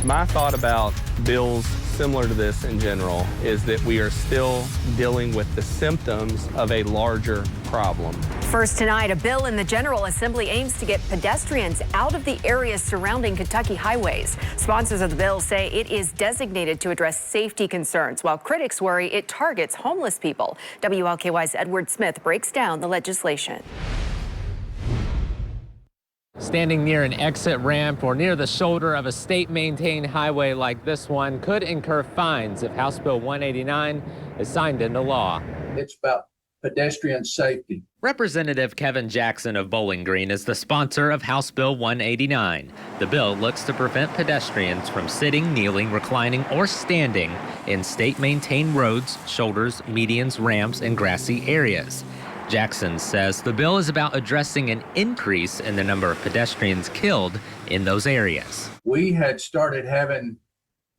My thought about bills similar to this in general is that we are still dealing with the symptoms of a larger problem. First tonight, a bill in the General Assembly aims to get pedestrians out of the areas surrounding Kentucky highways. Sponsors of the bill say it is designated to address safety concerns, while critics worry it targets homeless people. WLKY's Edward Smith breaks down the legislation. Standing near an exit ramp or near the shoulder of a state-maintained highway like this one could incur fines if House Bill 189 is signed into law. It's about pedestrian safety. Representative Kevin Jackson of Bowling Green is the sponsor of House Bill 189. The bill looks to prevent pedestrians from sitting, kneeling, reclining, or standing in state-maintained roads, shoulders, medians, ramps, and grassy areas. Jackson says the bill is about addressing an increase in the number of pedestrians killed in those areas. We had started having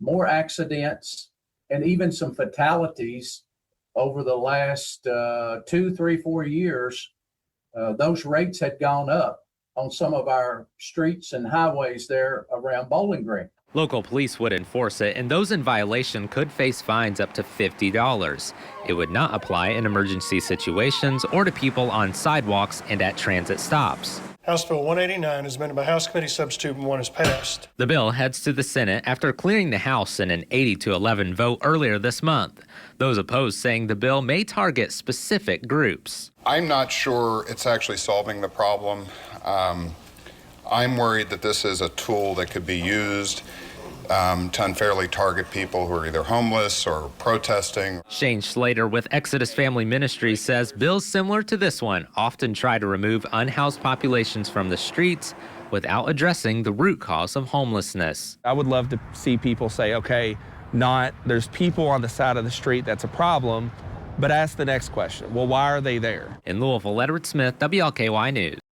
more accidents and even some fatalities over the last 2, 3, 4 years. Those rates had gone up on some of our streets and highways there around Bowling Green. Local police would enforce it, and those in violation could face fines up to $50. It would not apply in emergency situations or to people on sidewalks and at transit stops. House Bill 189 is amended by House Committee Substitute 1 is passed. The bill heads to the Senate after clearing the House in an 80-11 vote earlier this month. Those opposed saying the bill may target specific groups. I'm not sure it's actually solving the problem. I'm worried that this is a tool that could be used to unfairly target people who are either homeless or protesting. Shane Schlater with Exodus Family Ministries says bills similar to this one often try to remove unhoused populations from the streets without addressing the root cause of homelessness. I would love to see people say, okay, there's people on the side of the street that's a problem, but ask the next question. Well, why are they there? In Louisville, Edward Smith, WLKY News.